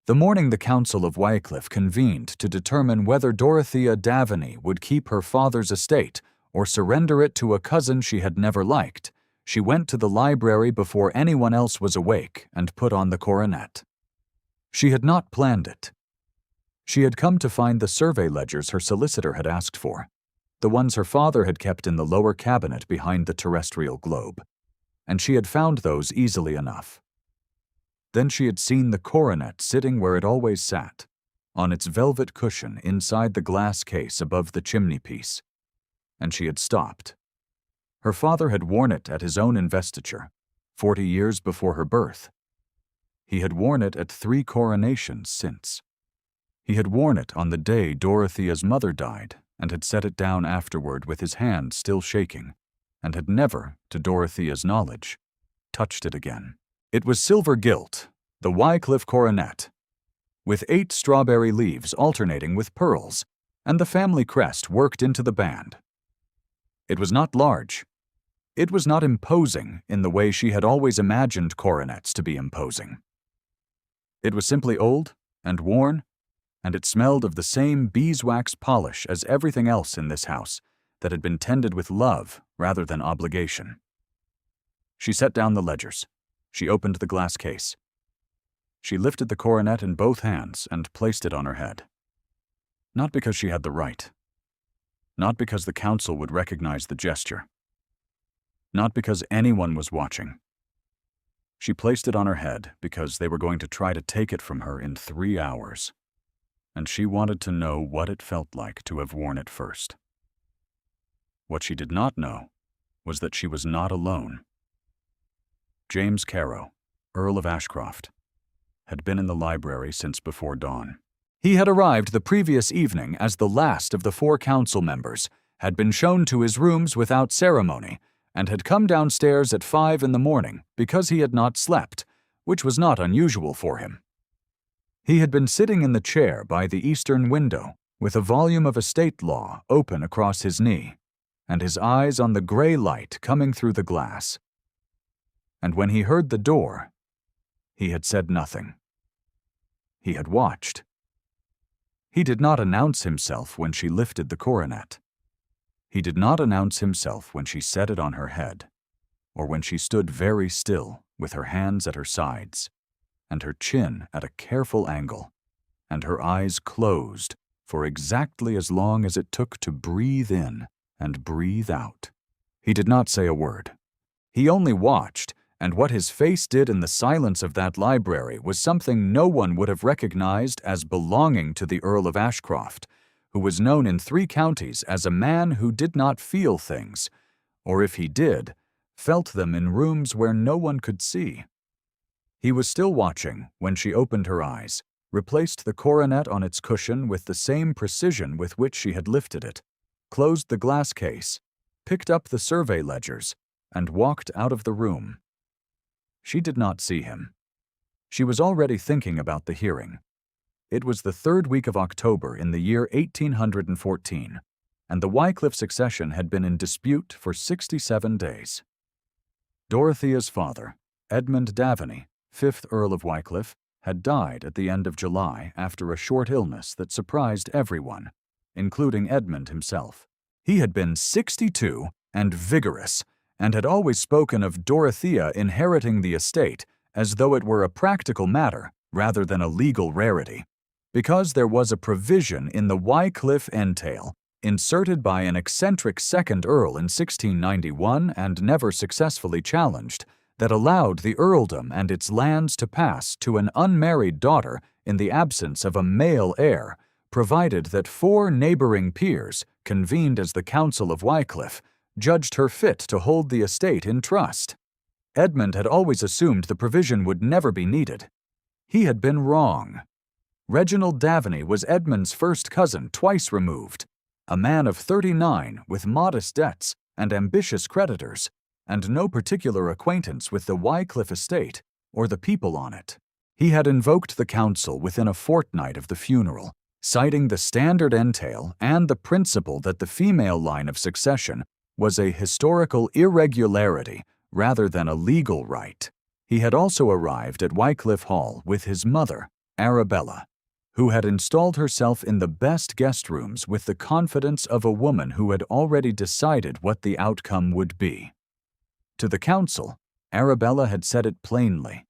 The morning the Council of Wycliffe convened to determine whether Dorothea Daveney would keep her father's estate or surrender it to a cousin she had never liked, she went to the library before anyone else was awake and put on the Coronet. She had not planned it. She had come to find the survey ledgers her solicitor had asked for, the ones her father had kept in the lower cabinet behind the terrestrial globe, and she had found those easily enough. Then she had seen the coronet sitting where it always sat, on its velvet cushion inside the glass case above the chimney-piece, and she had stopped. Her father had worn it at his own investiture, 40 years before her birth. He had worn it at 3 coronations since. He had worn it on the day Dorothea's mother died and had set it down afterward with his hand still shaking, and had never, to Dorothea's knowledge, touched it again. It was silver gilt, the Wycliffe coronet, with 8 strawberry leaves alternating with pearls, and the family crest worked into the band. It was not large. It was not imposing in the way she had always imagined coronets to be imposing. It was simply old and worn, and it smelled of the same beeswax polish as everything else in this house that had been tended with love rather than obligation. She set down the ledgers. She opened the glass case. She lifted the coronet in both hands and placed it on her head. Not because she had the right. Not because the council would recognize the gesture. Not because anyone was watching. She placed it on her head because they were going to try to take it from her in 3 hours, and she wanted to know what it felt like to have worn it first. What she did not know was that she was not alone. James Carow, Earl of Ashcroft, had been in the library since before dawn. He had arrived the previous evening as the last of the 4 council members, had been shown to his rooms without ceremony, and had come downstairs at 5 in the morning because he had not slept, which was not unusual for him. He had been sitting in the chair by the eastern window, with a volume of estate law open across his knee, and his eyes on the gray light coming through the glass. And when he heard the door, he had said nothing. He had watched. He did not announce himself when she lifted the coronet. He did not announce himself when she set it on her head, or when she stood very still with her hands at her sides, and her chin at a careful angle, and her eyes closed for exactly as long as it took to breathe in and breathe out. He did not say a word. He only watched, and what his face did in the silence of that library was something no one would have recognized as belonging to the Earl of Ashcroft, who was known in 3 counties as a man who did not feel things, or if he did, felt them in rooms where no one could see. He was still watching when she opened her eyes, replaced the coronet on its cushion with the same precision with which she had lifted it, closed the glass case, picked up the survey ledgers, and walked out of the room. She did not see him. She was already thinking about the hearing. It was the 3rd week of October in the year 1814, and the Wycliffe succession had been in dispute for 67 days. Dorothea's father, Edmund Daveney, 5th Earl of Wycliffe, had died at the end of July after a short illness that surprised everyone, including Edmund himself. He had been 62 and vigorous, and had always spoken of Dorothea inheriting the estate as though it were a practical matter rather than a legal rarity, because there was a provision in the Wycliffe entail, inserted by an eccentric 2nd Earl in 1691 and never successfully challenged, that allowed the earldom and its lands to pass to an unmarried daughter in the absence of a male heir, provided that 4 neighboring peers, convened as the Council of Wycliffe, judged her fit to hold the estate in trust. Edmund had always assumed the provision would never be needed. He had been wrong. Reginald Daveney was Edmund's first cousin twice removed, a man of 39 with modest debts and ambitious creditors, and no particular acquaintance with the Wycliffe estate or the people on it. He had invoked the council within a fortnight of the funeral, citing the standard entail and the principle that the female line of succession was a historical irregularity rather than a legal right. He had also arrived at Wycliffe Hall with his mother Arabella, who had installed herself in the best guest rooms with the confidence of a woman who had already decided what the outcome would be. To the council, Arabella had said it plainly,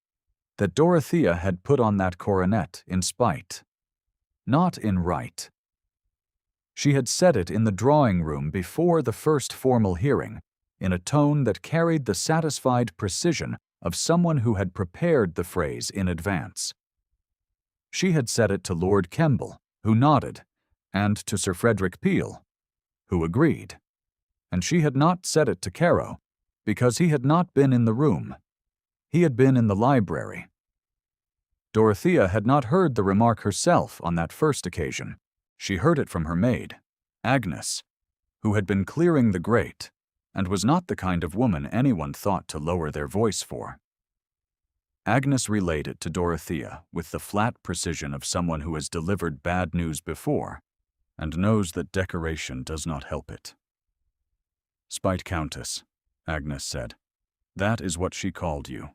that Dorothea had put on that coronet in spite, not in right. She had said it in the drawing room before the first formal hearing, in a tone that carried the satisfied precision of someone who had prepared the phrase in advance. She had said it to Lord Kemble, who nodded, and to Sir Frederick Peel, who agreed. And she had not said it to Caro, because he had not been in the room. He had been in the library. Dorothea had not heard the remark herself on that first occasion. She heard it from her maid, Agnes, who had been clearing the grate, and was not the kind of woman anyone thought to lower their voice for. Agnes relayed it to Dorothea with the flat precision of someone who has delivered bad news before and knows that decoration does not help it. "Spite Countess," Agnes said. "That is what she called you."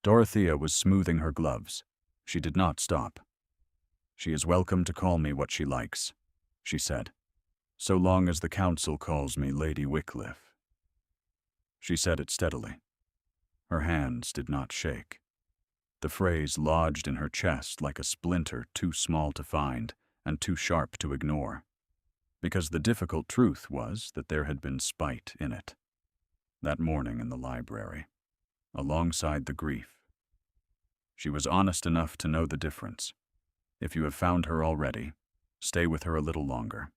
Dorothea was smoothing her gloves. She did not stop. "She is welcome to call me what she likes," she said, "so long as the council calls me Lady Wycliffe." She said it steadily. Her hands did not shake. The phrase lodged in her chest like a splinter too small to find and too sharp to ignore, because the difficult truth was that there had been spite in it, that morning in the library, alongside the grief. She was honest enough to know the difference. If you have found her already, stay with her a little longer.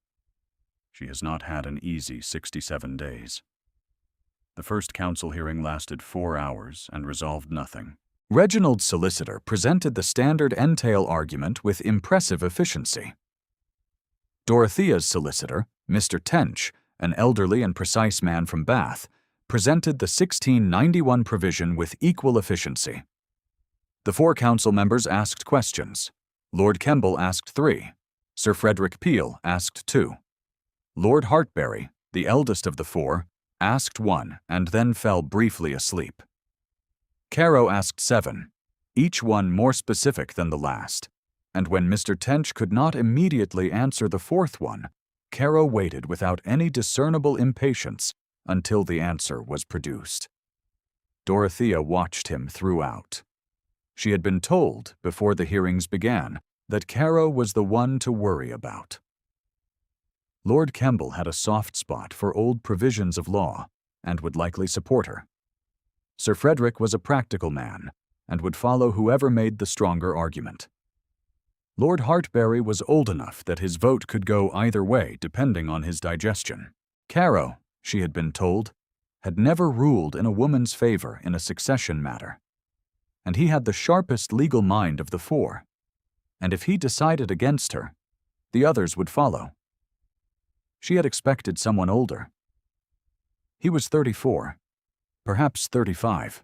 She has not had an easy 67 days. The first council hearing lasted 4 hours and resolved nothing. Reginald's solicitor presented the standard entail argument with impressive efficiency. Dorothea's solicitor, Mr. Tench, an elderly and precise man from Bath, presented the 1691 provision with equal efficiency. The 4 council members asked questions. Lord Kemble asked 3. Sir Frederick Peel asked 2. Lord Hartberry, the eldest of the 4, asked 1 and then fell briefly asleep. Caro asked 7, each one more specific than the last, and when Mr. Tench could not immediately answer the 4th one, Caro waited without any discernible impatience until the answer was produced. Dorothea watched him throughout. She had been told, before the hearings began, that Caro was the one to worry about. Lord Kemble had a soft spot for old provisions of law and would likely support her. Sir Frederick was a practical man and would follow whoever made the stronger argument. Lord Hartberry was old enough that his vote could go either way depending on his digestion. Caro, she had been told, had never ruled in a woman's favor in a succession matter, and he had the sharpest legal mind of the 4, and if he decided against her, the others would follow. She had expected someone older. He was 34, perhaps 35.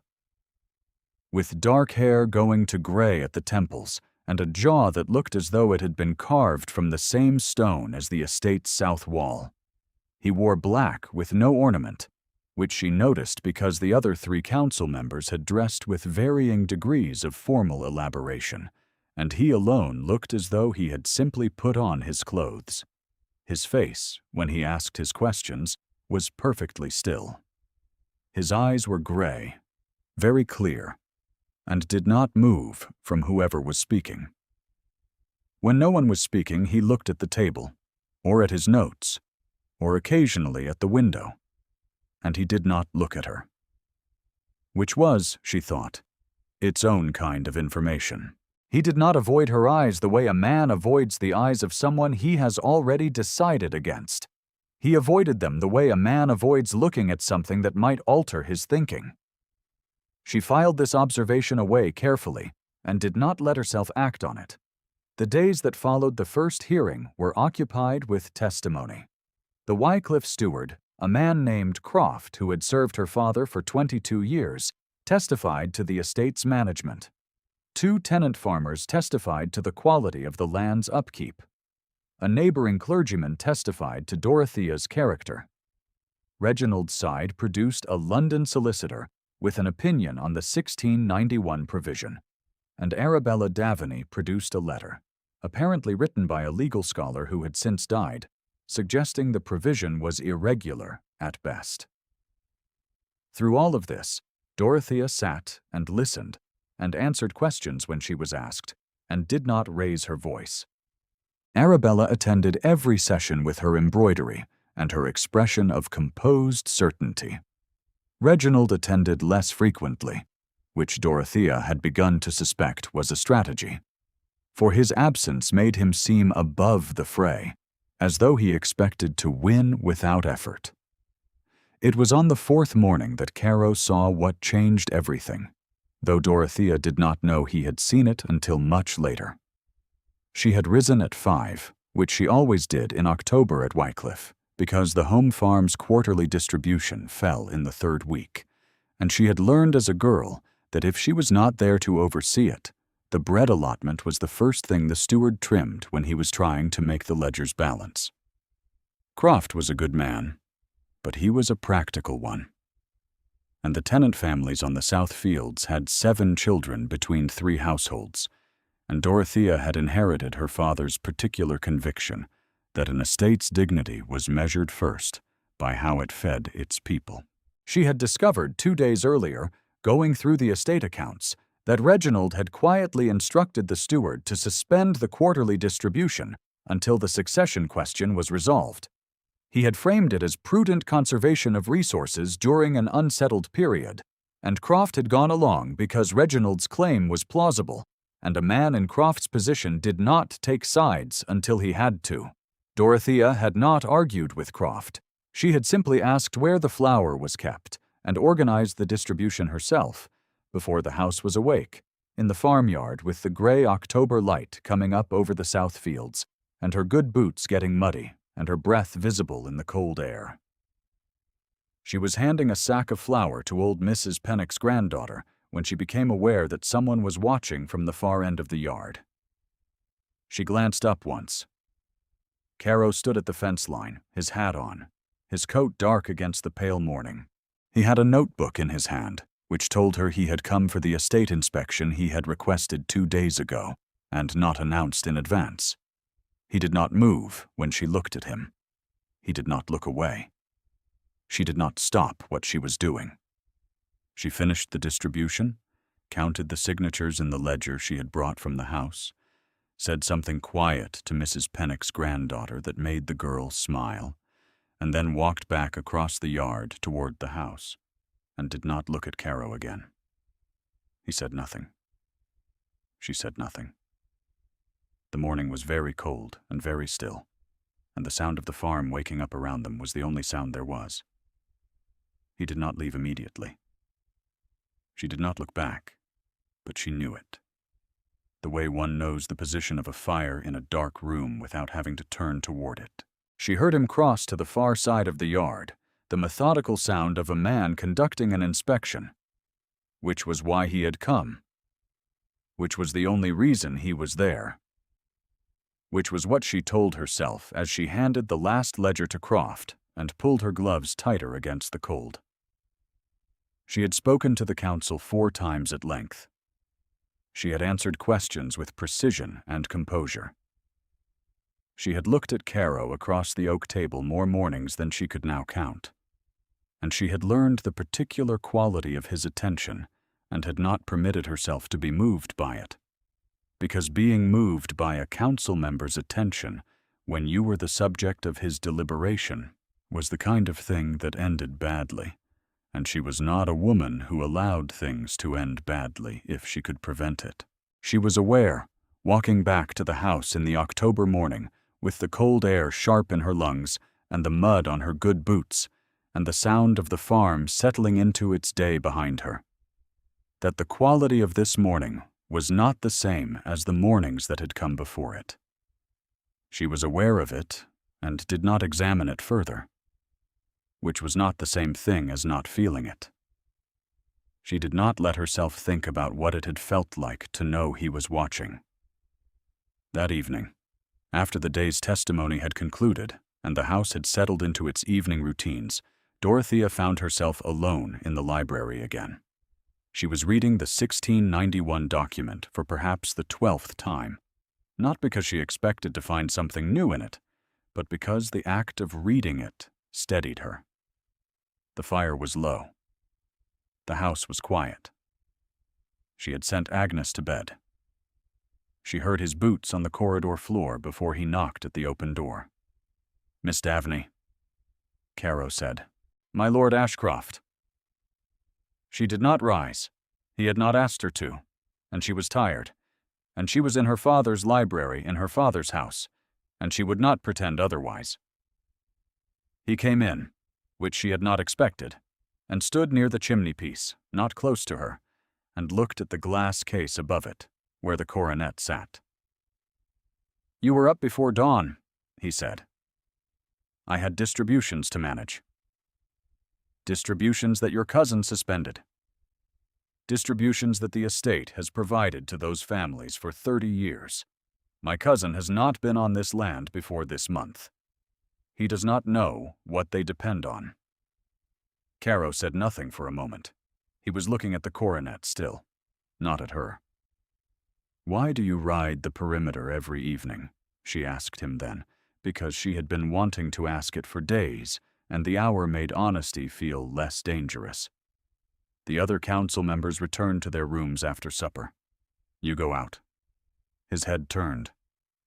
With dark hair going to gray at the temples and a jaw that looked as though it had been carved from the same stone as the estate's south wall. He wore black with no ornament, which she noticed because the other 3 council members had dressed with varying degrees of formal elaboration, and he alone looked as though he had simply put on his clothes. His face, when he asked his questions, was perfectly still. His eyes were gray, very clear, and did not move from whoever was speaking. When no one was speaking, he looked at the table, or at his notes, or occasionally at the window, and he did not look at her. Which was, she thought, its own kind of information. He did not avoid her eyes the way a man avoids the eyes of someone he has already decided against. He avoided them the way a man avoids looking at something that might alter his thinking. She filed this observation away carefully and did not let herself act on it. The days that followed the first hearing were occupied with testimony. The Wycliffe steward, a man named Croft who had served her father for 22 years, testified to the estate's management. 2 tenant farmers testified to the quality of the land's upkeep. A neighboring clergyman testified to Dorothea's character. Reginald's side produced a London solicitor with an opinion on the 1691 provision, and Arabella Daveney produced a letter, apparently written by a legal scholar who had since died, suggesting the provision was irregular at best. Through all of this, Dorothea sat and listened and answered questions when she was asked, and did not raise her voice. Arabella attended every session with her embroidery and her expression of composed certainty. Reginald attended less frequently, which Dorothea had begun to suspect was a strategy, for his absence made him seem above the fray, as though he expected to win without effort. It was on the fourth morning that Caro saw what changed everything, though Dorothea did not know he had seen it until much later. She had risen at 5, which she always did in October at Wycliffe, because the home farm's quarterly distribution fell in the 3rd week, and she had learned as a girl that if she was not there to oversee it, the bread allotment was the first thing the steward trimmed when he was trying to make the ledgers balance. Croft was a good man, but he was a practical one. And the tenant families on the South Fields had 7 children between 3 households, and Dorothea had inherited her father's particular conviction that an estate's dignity was measured first by how it fed its people. She had discovered 2 days earlier, going through the estate accounts, that Reginald had quietly instructed the steward to suspend the quarterly distribution until the succession question was resolved. He had framed it as prudent conservation of resources during an unsettled period, and Croft had gone along because Reginald's claim was plausible, and a man in Croft's position did not take sides until he had to. Dorothea had not argued with Croft. She had simply asked where the flour was kept and organized the distribution herself before the house was awake, in the farmyard with the gray October light coming up over the South Fields, and her good boots getting muddy and her breath visible in the cold air. She was handing a sack of flour to old Mrs. Pennock's granddaughter when she became aware that someone was watching from the far end of the yard. She glanced up once. Caro stood at the fence line, his hat on, his coat dark against the pale morning. He had a notebook in his hand, which told her he had come for the estate inspection he had requested 2 days ago, and not announced in advance. He did not move when she looked at him. He did not look away. She did not stop what she was doing. She finished the distribution, counted the signatures in the ledger she had brought from the house, said something quiet to Mrs. Pennock's granddaughter that made the girl smile, and then walked back across the yard toward the house, and did not look at Caro again. He said nothing. She said nothing. The morning was very cold and very still, and the sound of the farm waking up around them was the only sound there was. He did not leave immediately. She did not look back, but she knew it. The way one knows the position of a fire in a dark room without having to turn toward it. She heard him cross to the far side of the yard, the methodical sound of a man conducting an inspection, which was why he had come, which was the only reason he was there, which was what she told herself as she handed the last ledger to Croft and pulled her gloves tighter against the cold. She had spoken to the council 4 times at length. She had answered questions with precision and composure. She had looked at Caro across the oak table more mornings than she could now count, and she had learned the particular quality of his attention and had not permitted herself to be moved by it, because being moved by a council member's attention when you were the subject of his deliberation was the kind of thing that ended badly, and she was not a woman who allowed things to end badly if she could prevent it. She was aware, walking back to the house in the October morning, with the cold air sharp in her lungs and the mud on her good boots, and the sound of the farm settling into its day behind her, that the quality of this morning was not the same as the mornings that had come before it. She was aware of it and did not examine it further, which was not the same thing as not feeling it. She did not let herself think about what it had felt like to know he was watching. That evening, after the day's testimony had concluded and the house had settled into its evening routines, Dorothea found herself alone in the library again. She was reading the 1691 document for perhaps the 12th time, not because she expected to find something new in it, but because the act of reading it steadied her. The fire was low. The house was quiet. She had sent Agnes to bed. She heard his boots on the corridor floor before he knocked at the open door. "Miss Daveney," Caro said. "My Lord Ashcroft." She did not rise. He had not asked her to, and she was tired, and she was in her father's library in her father's house, and she would not pretend otherwise. He came in, which she had not expected, and stood near the chimney-piece, not close to her, and looked at the glass case above it, where the coronet sat. "You were up before dawn," he said. "I had distributions to manage." "Distributions that your cousin suspended." "Distributions that the estate has provided to those families for 30 years. My cousin has not been on this land before this month. He does not know what they depend on." Caro said nothing for a moment. He was looking at the coronet still, not at her. "Why do you ride the perimeter every evening?" she asked him then, because she had been wanting to ask it for days, and the hour made honesty feel less dangerous. The other council members returned to their rooms after supper. "You go out." His head turned.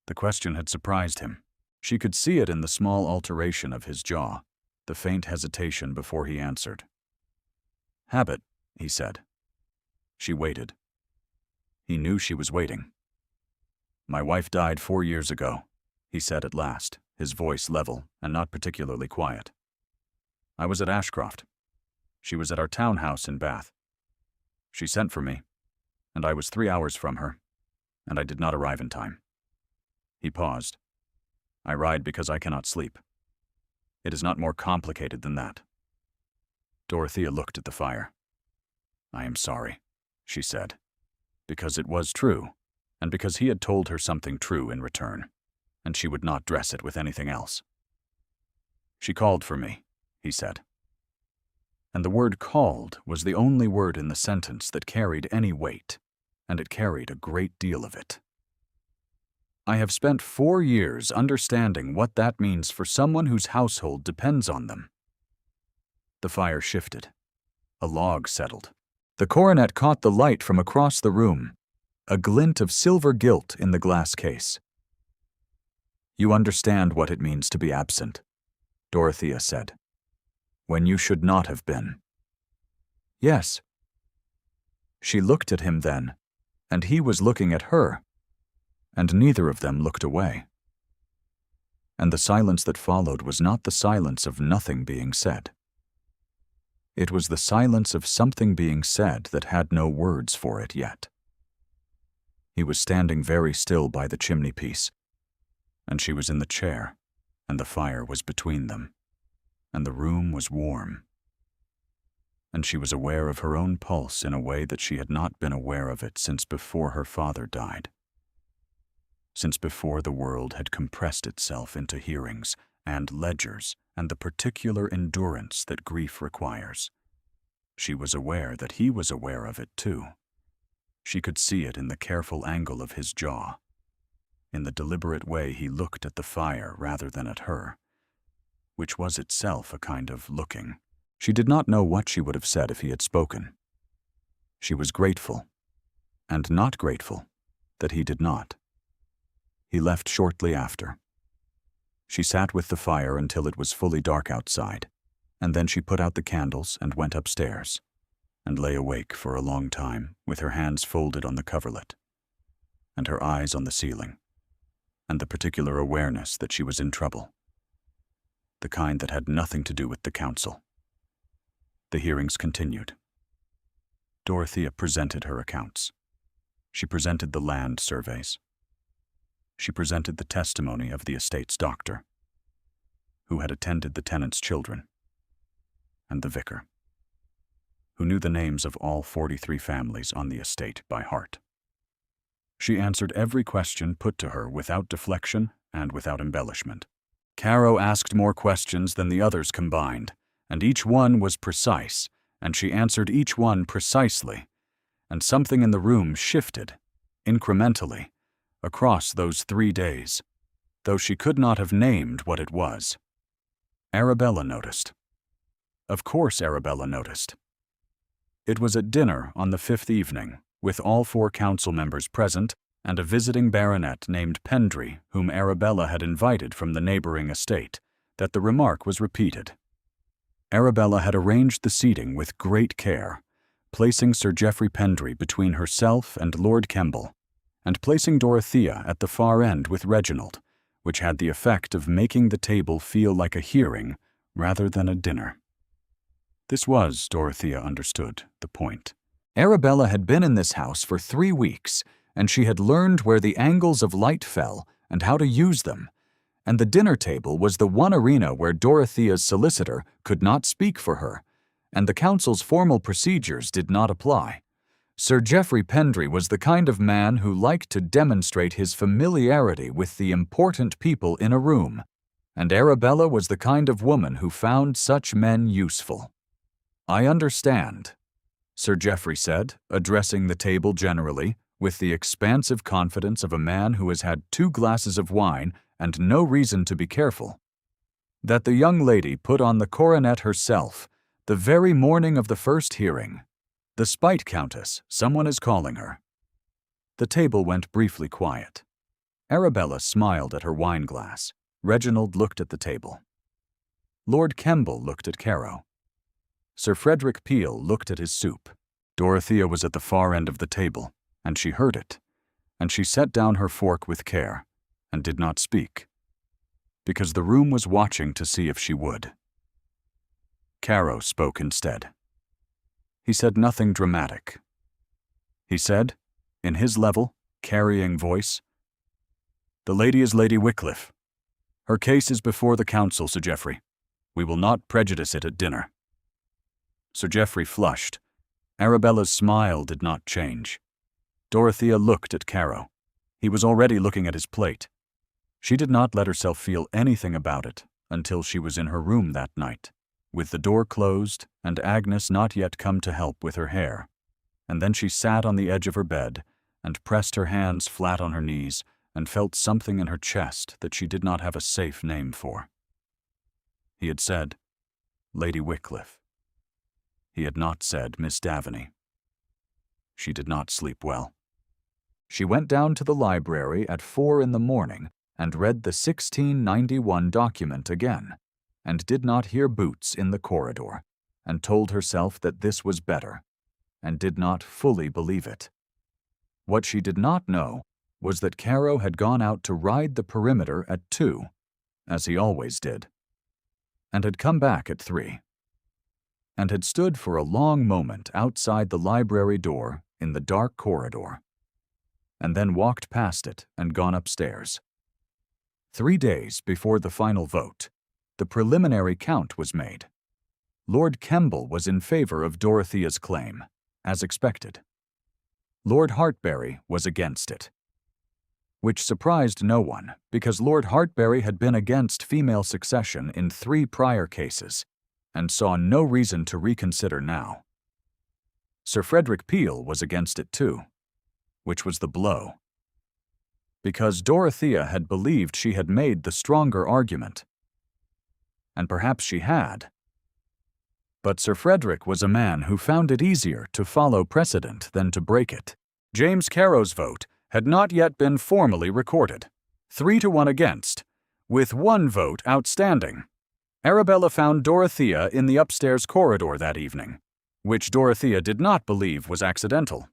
The question had surprised him. She could see it in the small alteration of his jaw, the faint hesitation before he answered. "Habit," he said. She waited. He knew she was waiting. "My wife died 4 years ago," he said at last, his voice level and not particularly quiet. "I was at Ashcroft. She was at our townhouse in Bath. She sent for me, and I was 3 hours from her, and I did not arrive in time." He paused. "I ride because I cannot sleep. It is not more complicated than that." Dorothea looked at the fire. "I am sorry," she said, because it was true, and because he had told her something true in return, and she would not dress it with anything else. "She called for me," he said. And the word "called" was the only word in the sentence that carried any weight, and it carried a great deal of it. "I have spent 4 years understanding what that means for someone whose household depends on them." The fire shifted. A log settled. The coronet caught the light from across the room, a glint of silver gilt in the glass case. "You understand what it means to be absent," Dorothea said, "when you should not have been." "Yes." She looked at him then, and he was looking at her, and neither of them looked away. And the silence that followed was not the silence of nothing being said. It was the silence of something being said that had no words for it yet. He was standing very still by the chimney-piece, and she was in the chair, and the fire was between them, and the room was warm. And she was aware of her own pulse in a way that she had not been aware of it since before her father died. Since before the world had compressed itself into hearings and ledgers and the particular endurance that grief requires. She was aware that he was aware of it too. She could see it in the careful angle of his jaw, in the deliberate way he looked at the fire rather than at her, which was itself a kind of looking. She did not know what she would have said if he had spoken. She was grateful, and not grateful, that he did not. He left shortly after. She sat with the fire until it was fully dark outside, and then she put out the candles and went upstairs, and lay awake for a long time with her hands folded on the coverlet, and her eyes on the ceiling, and the particular awareness that she was in trouble, the kind that had nothing to do with the council. The hearings continued. Dorothea presented her accounts. She presented the land surveys. She presented the testimony of the estate's doctor, who had attended the tenant's children, and the vicar, who knew the names of all 43 families on the estate by heart. She answered every question put to her without deflection and without embellishment. Caro asked more questions than the others combined, and each one was precise, and she answered each one precisely, and something in the room shifted, incrementally, across those 3 days, though she could not have named what it was. Arabella noticed. Of course Arabella noticed. It was at dinner on the 5th evening, with all 4 council members present and a visiting baronet named Pendry, whom Arabella had invited from the neighboring estate, that the remark was repeated. Arabella had arranged the seating with great care, placing Sir Geoffrey Pendry between herself and Lord Kemble, and placing Dorothea at the far end with Reginald, which had the effect of making the table feel like a hearing rather than a dinner. This was, Dorothea understood, the point. Arabella had been in this house for 3 weeks, and she had learned where the angles of light fell and how to use them, and the dinner table was the one arena where Dorothea's solicitor could not speak for her, and the council's formal procedures did not apply. Sir Geoffrey Pendry was the kind of man who liked to demonstrate his familiarity with the important people in a room, and Arabella was the kind of woman who found such men useful. "I understand," Sir Geoffrey said, addressing the table generally, with the expansive confidence of a man who has had 2 glasses of wine and no reason to be careful, "that the young lady put on the coronet herself the very morning of the first hearing. The Spite Countess, someone is calling her." The table went briefly quiet. Arabella smiled at her wine-glass. Reginald looked at the table. Lord Kemble looked at Caro. Sir Frederick Peel looked at his soup. Dorothea was at the far end of the table, and she heard it, and she set down her fork with care, and did not speak, because the room was watching to see if she would. Caro spoke instead. He said nothing dramatic. He said, in his level, carrying voice, "The lady is Lady Wycliffe. Her case is before the council, Sir Geoffrey. We will not prejudice it at dinner." Sir Geoffrey flushed. Arabella's smile did not change. Dorothea looked at Caro. He was already looking at his plate. She did not let herself feel anything about it until she was in her room that night, with the door closed and Agnes not yet come to help with her hair, and then she sat on the edge of her bed and pressed her hands flat on her knees and felt something in her chest that she did not have a safe name for. He had said, Lady Wycliffe. He had not said Miss Daveney. She did not sleep well. She went down to the library at 4 in the morning and read the 1691 document again, and did not hear boots in the corridor, and told herself that this was better, and did not fully believe it. What she did not know was that Caro had gone out to ride the perimeter at 2, as he always did, and had come back at 3, and had stood for a long moment outside the library door in the dark corridor, and then walked past it and gone upstairs. 3 days before the final vote, the preliminary count was made. Lord Kemble was in favor of Dorothea's claim, as expected. Lord Hartbury was against it, which surprised no one because Lord Hartbury had been against female succession in 3 prior cases and saw no reason to reconsider now. Sir Frederick Peel was against it too, which was the blow, because Dorothea had believed she had made the stronger argument, and perhaps she had. But Sir Frederick was a man who found it easier to follow precedent than to break it. James Caro's vote had not yet been formally recorded, 3-1 against, with 1 vote outstanding. Arabella found Dorothea in the upstairs corridor that evening, which Dorothea did not believe was accidental.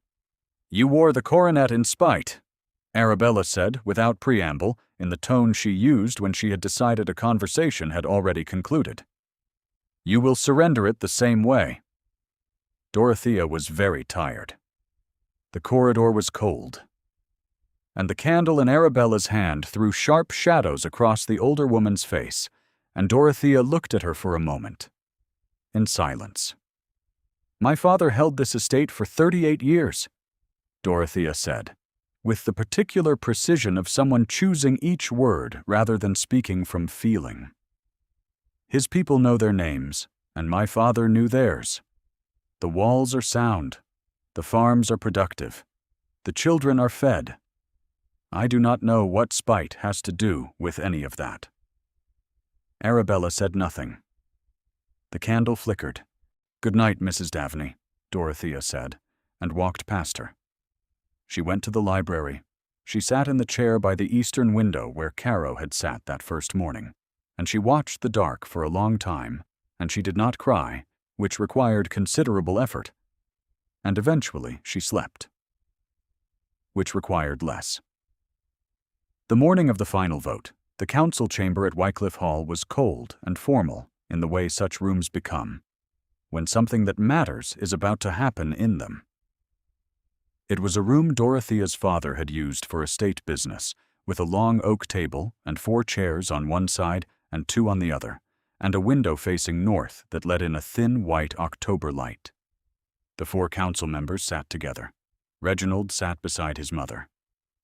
"You wore the coronet in spite," Arabella said without preamble, in the tone she used when she had decided a conversation had already concluded. "You will surrender it the same way." Dorothea was very tired. The corridor was cold, and the candle in Arabella's hand threw sharp shadows across the older woman's face, and Dorothea looked at her for a moment, in silence. "My father held this estate for 38 years, Dorothea said, with the particular precision of someone choosing each word rather than speaking from feeling. "His people know their names, and my father knew theirs. The walls are sound. The farms are productive. The children are fed. I do not know what spite has to do with any of that." Arabella said nothing. The candle flickered. "Good night, Mrs. Daveney," Dorothea said, and walked past her. She went to the library. She sat in the chair by the eastern window where Caro had sat that first morning, and she watched the dark for a long time, and she did not cry, which required considerable effort, and eventually she slept, which required less. The morning of the final vote, the council chamber at Wycliffe Hall was cold and formal in the way such rooms become, when something that matters is about to happen in them. It was a room Dorothea's father had used for estate business, with a long oak table and 4 chairs on one side and 2 on the other, and a window facing north that let in a thin white October light. The 4 council members sat together. Reginald sat beside his mother.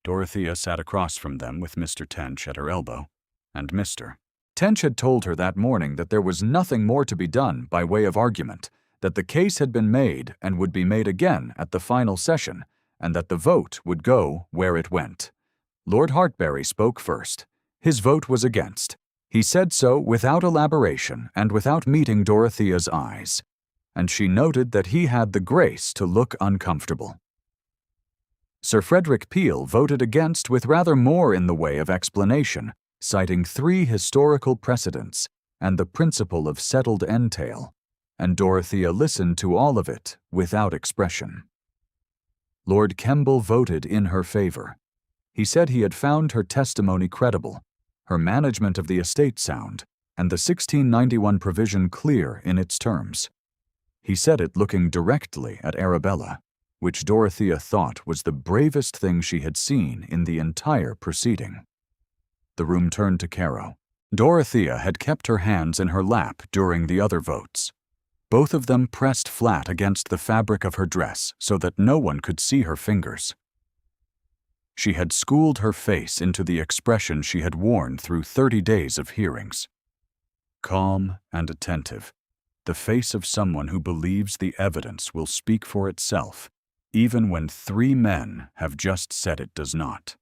Dorothea sat across from them with Mr. Tench at her elbow, and Mr. Tench had told her that morning that there was nothing more to be done by way of argument, that the case had been made and would be made again at the final session, and that the vote would go where it went. Lord Hartbury spoke first. His vote was against. He said so without elaboration and without meeting Dorothea's eyes, and she noted that he had the grace to look uncomfortable. Sir Frederick Peel voted against with rather more in the way of explanation, citing 3 historical precedents and the principle of settled entail, and Dorothea listened to all of it without expression. Lord Kemble voted in her favor. He said he had found her testimony credible, her management of the estate sound, and the 1691 provision clear in its terms. He said it looking directly at Arabella, which Dorothea thought was the bravest thing she had seen in the entire proceeding. The room turned to Caro. Dorothea had kept her hands in her lap during the other votes. Both of them pressed flat against the fabric of her dress so that no one could see her fingers. She had schooled her face into the expression she had worn through 30 days of hearings. Calm and attentive, the face of someone who believes the evidence will speak for itself, even when 3 men have just said it does not.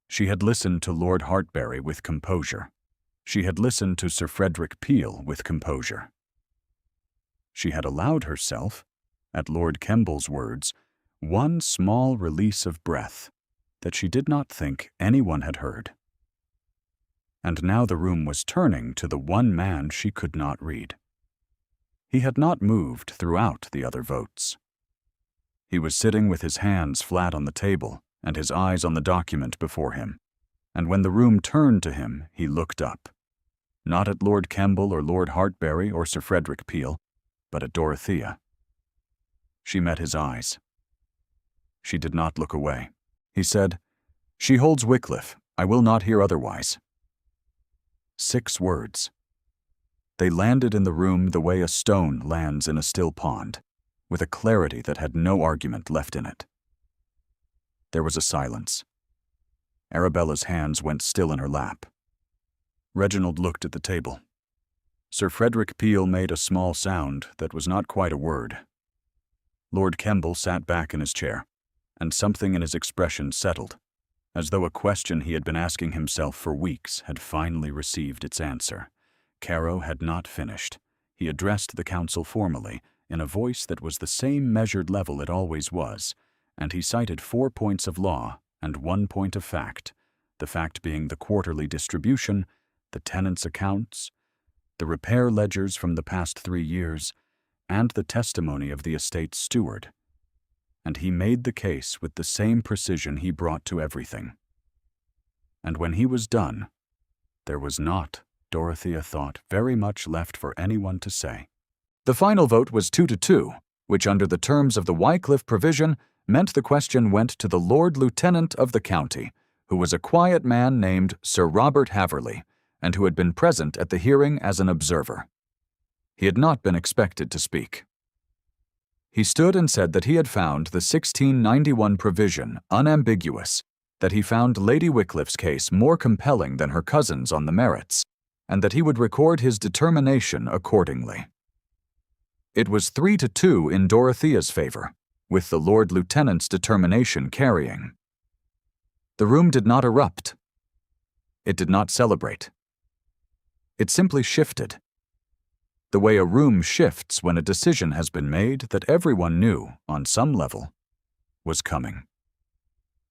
She had listened to Lord Hartbury with composure. She had listened to Sir Frederick Peel with composure. She had allowed herself, at Lord Kemble's words, one small release of breath that she did not think anyone had heard. And now the room was turning to the one man she could not read. He had not moved throughout the other votes. He was sitting with his hands flat on the table and his eyes on the document before him, and when the room turned to him, he looked up, not at Lord Kemble or Lord Hartbury or Sir Frederick Peel, but at Dorothea. She met his eyes. She did not look away. He said, "She holds Wycliffe. I will not hear otherwise." 6 words. They landed in the room the way a stone lands in a still pond, with a clarity that had no argument left in it. There was a silence. Arabella's hands went still in her lap. Reginald looked at the table. Sir Frederick Peel made a small sound that was not quite a word. Lord Kemble sat back in his chair, and something in his expression settled, as though a question he had been asking himself for weeks had finally received its answer. Caro had not finished. He addressed the council formally, in a voice that was the same measured level it always was, and he cited 4 points of law and 1 point of fact, the fact being the quarterly distribution, the tenants' accounts, the repair ledgers from the past 3 years, and the testimony of the estate's steward. And he made the case with the same precision he brought to everything. And when he was done, there was not, Dorothea thought, very much left for anyone to say. The final vote was 2-2, which under the terms of the Wycliffe provision meant the question went to the Lord Lieutenant of the county, who was a quiet man named Sir Robert Haverley, and who had been present at the hearing as an observer. He had not been expected to speak. He stood and said that he had found the 1691 provision unambiguous, that he found Lady Wycliffe's case more compelling than her cousin's on the merits, and that he would record his determination accordingly. It was 3-2 in Dorothea's favor, with the Lord Lieutenant's determination carrying. The room did not erupt. It did not celebrate. It simply shifted. The way a room shifts when a decision has been made that everyone knew, on some level, was coming.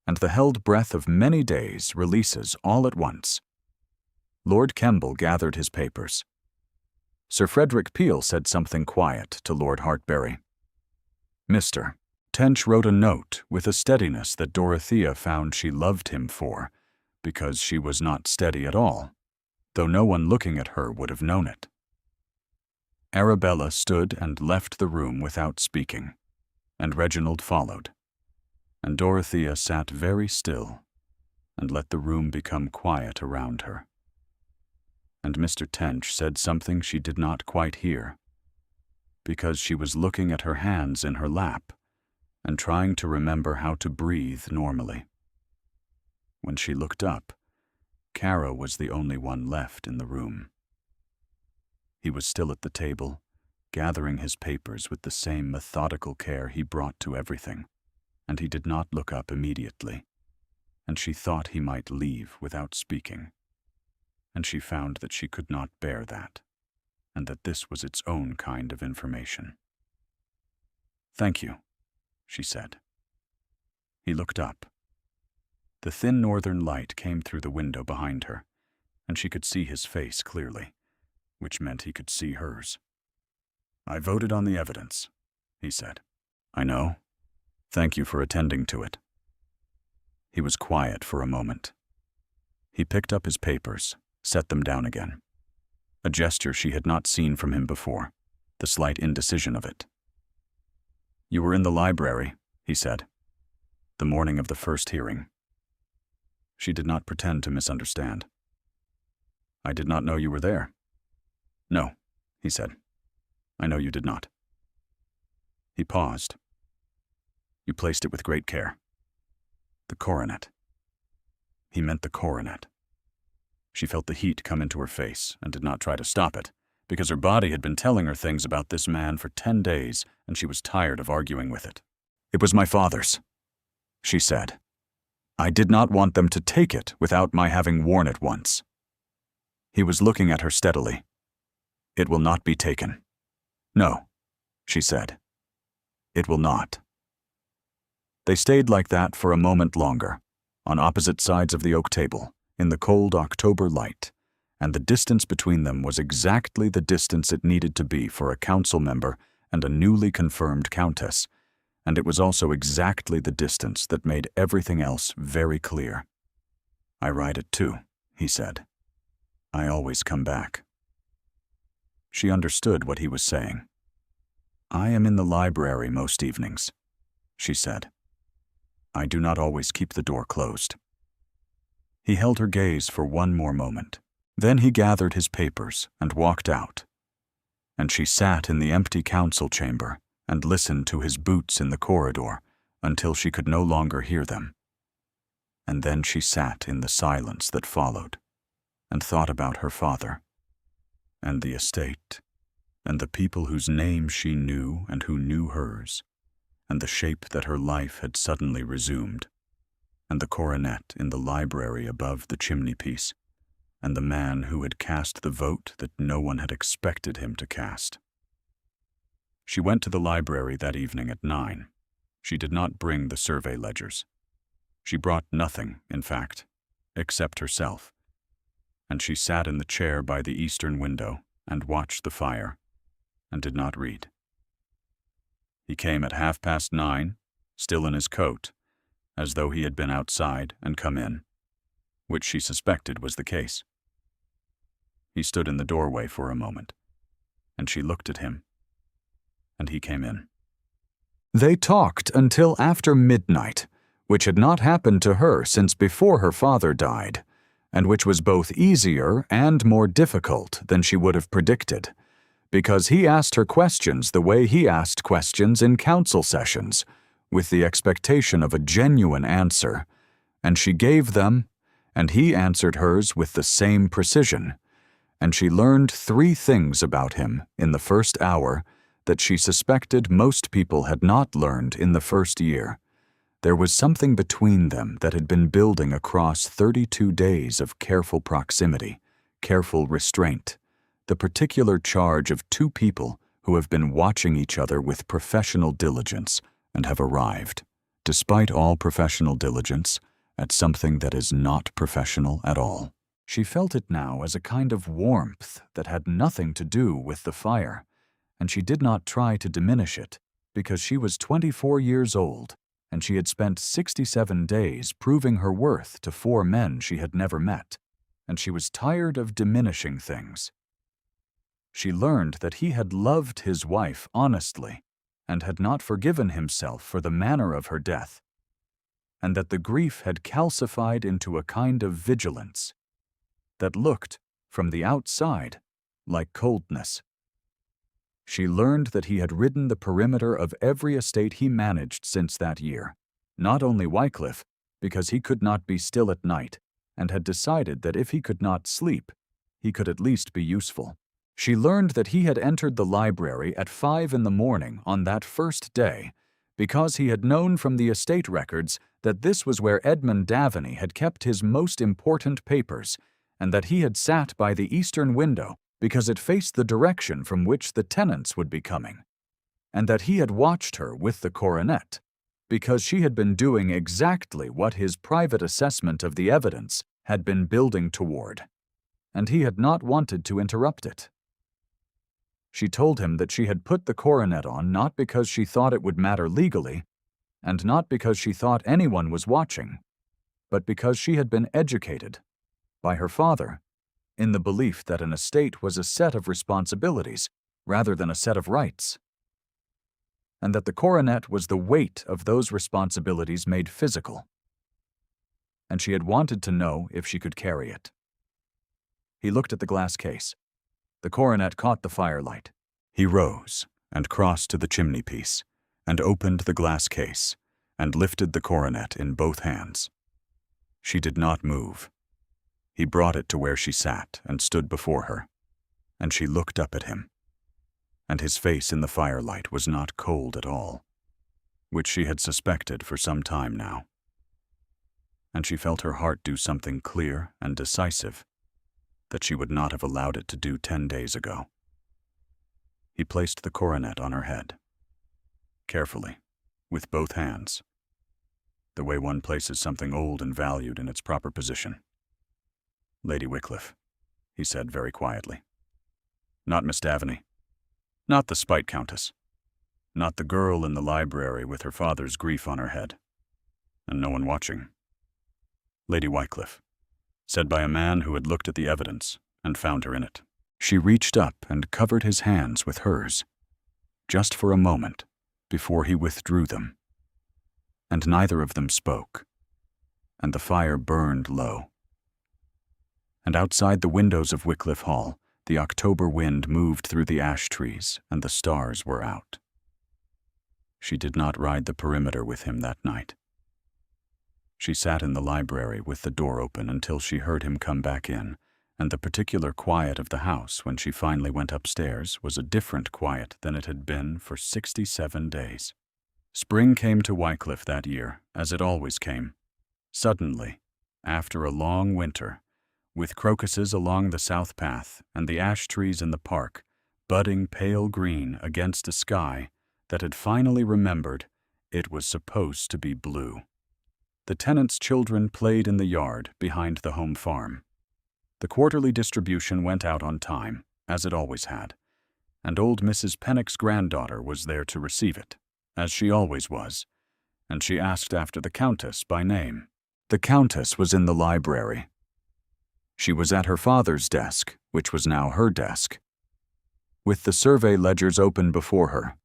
And the held breath of many days releases all at once. Lord Kemble gathered his papers. Sir Frederick Peel said something quiet to Lord Hartberry. Mr. Tench wrote a note with a steadiness that Dorothea found she loved him for, because she was not steady at all, though no one looking at her would have known it. Arabella stood and left the room without speaking, and Reginald followed, and Dorothea sat very still and let the room become quiet around her. And Mr. Tench said something she did not quite hear, because she was looking at her hands in her lap and trying to remember how to breathe normally. When she looked up, Cara was the only one left in the room. He was still at the table, gathering his papers with the same methodical care he brought to everything, and he did not look up immediately, and she thought he might leave without speaking, and she found that she could not bear that, and that this was its own kind of information. "Thank you," she said. He looked up. The thin northern light came through the window behind her, and she could see his face clearly, which meant he could see hers. "I voted on the evidence," he said. "I know. Thank you for attending to it." He was quiet for a moment. He picked up his papers, set them down again. A gesture she had not seen from him before, the slight indecision of it. "You were in the library," he said, "the morning of the first hearing." She did not pretend to misunderstand. "I did not know you were there." "No," he said. "I know you did not." He paused. "You placed it with great care. The coronet." He meant the coronet. She felt the heat come into her face and did not try to stop it, because her body had been telling her things about this man for 10 days, and she was tired of arguing with it. "It was my father's," she said. "I did not want them to take it without my having worn it once." He was looking at her steadily. "It will not be taken." "No," she said. "It will not." They stayed like that for a moment longer, on opposite sides of the oak table, in the cold October light, and the distance between them was exactly the distance it needed to be for a council member and a newly confirmed countess, and it was also exactly the distance that made everything else very clear. "I ride it too," he said. "I always come back." She understood what he was saying. "I am in the library most evenings," she said. "I do not always keep the door closed." He held her gaze for one more moment. Then he gathered his papers and walked out, and she sat in the empty council chamber and listened to his boots in the corridor until she could no longer hear them. And then she sat in the silence that followed and thought about her father, and the estate, and the people whose names she knew and who knew hers, and the shape that her life had suddenly resumed, and the coronet in the library above the chimney-piece, and the man who had cast the vote that no one had expected him to cast. She went to the library that evening at 9. She did not bring the survey ledgers. She brought nothing, in fact, except herself, and she sat in the chair by the eastern window and watched the fire, and did not read. He came at 9:30, still in his coat, as though he had been outside and come in, which she suspected was the case. He stood in the doorway for a moment, and she looked at him, and he came in. They talked until after midnight, which had not happened to her since before her father died, and which was both easier and more difficult than she would have predicted, because he asked her questions the way he asked questions in council sessions, with the expectation of a genuine answer, and she gave them, and he answered hers with the same precision, and she learned 3 things about him in the first hour that she suspected most people had not learned in the first year. There was something between them that had been building across 32 days of careful proximity, careful restraint, the particular charge of two people who have been watching each other with professional diligence and have arrived, despite all professional diligence, at something that is not professional at all. She felt it now as a kind of warmth that had nothing to do with the fire, and she did not try to diminish it, because she was 24 years old, and she had spent 67 days proving her worth to 4 men she had never met, and she was tired of diminishing things. She learned that he had loved his wife honestly, and had not forgiven himself for the manner of her death, and that the grief had calcified into a kind of vigilance that looked, from the outside, like coldness. She learned that he had ridden the perimeter of every estate he managed since that year, not only Wycliffe, because he could not be still at night, and had decided that if he could not sleep, he could at least be useful. She learned that he had entered the library at 5 in the morning on that first day, because he had known from the estate records that this was where Edmund Daveney had kept his most important papers, and that he had sat by the eastern window because it faced the direction from which the tenants would be coming, and that he had watched her with the coronet, because she had been doing exactly what his private assessment of the evidence had been building toward, and he had not wanted to interrupt it. She told him that she had put the coronet on not because she thought it would matter legally, and not because she thought anyone was watching, but because she had been educated by her father in the belief that an estate was a set of responsibilities rather than a set of rights, and that the coronet was the weight of those responsibilities made physical, and she had wanted to know if she could carry it. He looked at the glass case. The coronet caught the firelight. He rose and crossed to the chimney-piece and opened the glass case and lifted the coronet in both hands. She did not move. He brought it to where she sat and stood before her, and she looked up at him, and his face in the firelight was not cold at all, which she had suspected for some time now. And she felt her heart do something clear and decisive that she would not have allowed it to do 10 days ago. He placed the coronet on her head, carefully, with both hands, the way one places something old and valued in its proper position. "Lady Wycliffe," he said very quietly. "Not Miss Daveney. Not the Spite Countess. Not the girl in the library with her father's grief on her head, and no one watching. Lady Wycliffe, said by a man who had looked at the evidence and found her in it." She reached up and covered his hands with hers, just for a moment, before he withdrew them, and neither of them spoke, and the fire burned low. And outside the windows of Wycliffe Hall, the October wind moved through the ash trees, and the stars were out. She did not ride the perimeter with him that night. She sat in the library with the door open until she heard him come back in, and the particular quiet of the house when she finally went upstairs was a different quiet than it had been for 67 days. Spring came to Wycliffe that year, as it always came, suddenly, after a long winter, with crocuses along the south path and the ash trees in the park budding pale green against a sky that had finally remembered it was supposed to be blue. The tenants' children played in the yard behind the home farm. The quarterly distribution went out on time, as it always had, and old Mrs. Pennock's granddaughter was there to receive it, as she always was, and she asked after the Countess by name. The Countess was in the library. She was at her father's desk, which was now her desk, with the survey ledgers open before her,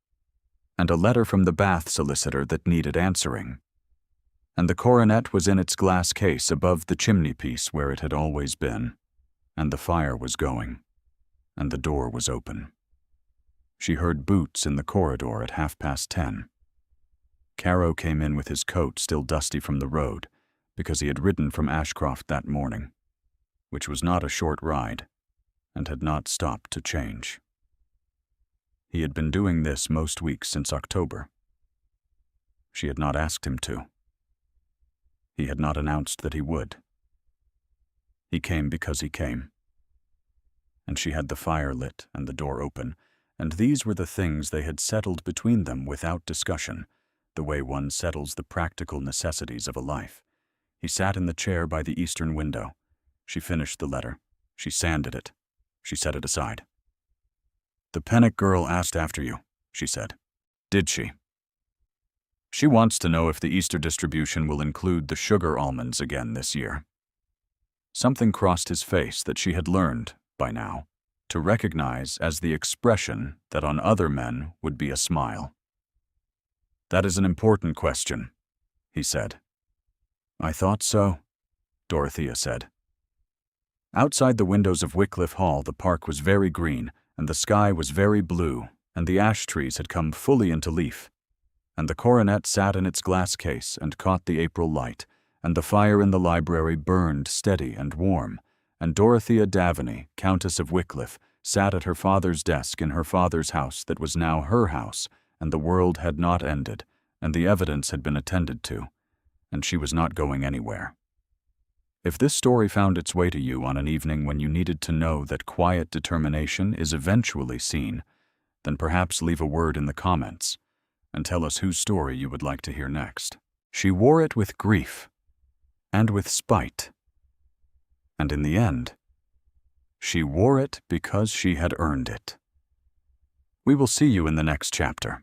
and a letter from the Bath solicitor that needed answering. And the coronet was in its glass case above the chimney-piece where it had always been, and the fire was going, and the door was open. She heard boots in the corridor at 10:30. Caro came in with his coat still dusty from the road, because he had ridden from Ashcroft that morning, which was not a short ride, and had not stopped to change. He had been doing this most weeks since October. She had not asked him to. He had not announced that he would. He came because he came. And she had the fire lit and the door open, and these were the things they had settled between them without discussion, the way one settles the practical necessities of a life. He sat in the chair by the eastern window. She finished the letter. She sanded it. She set it aside. "The Pennock girl asked after you," she said. "Did she?" "She wants to know if the Easter distribution will include the sugar almonds again this year." Something crossed his face that she had learned, by now, to recognize as the expression that on other men would be a smile. "That is an important question," he said. "I thought so," Dorothea said. Outside the windows of Wycliffe Hall, the park was very green, and the sky was very blue, and the ash trees had come fully into leaf. And the Coronet sat in its glass case and caught the April light, and the fire in the library burned steady and warm, and Dorothea Daveney, Countess of Wycliffe, sat at her father's desk in her father's house that was now her house, and the world had not ended, and the evidence had been attended to, and she was not going anywhere. If this story found its way to you on an evening when you needed to know that quiet determination is eventually seen, then perhaps leave a word in the comments and tell us whose story you would like to hear next. She wore it with grief and with spite, and in the end, she wore it because she had earned it. We will see you in the next chapter.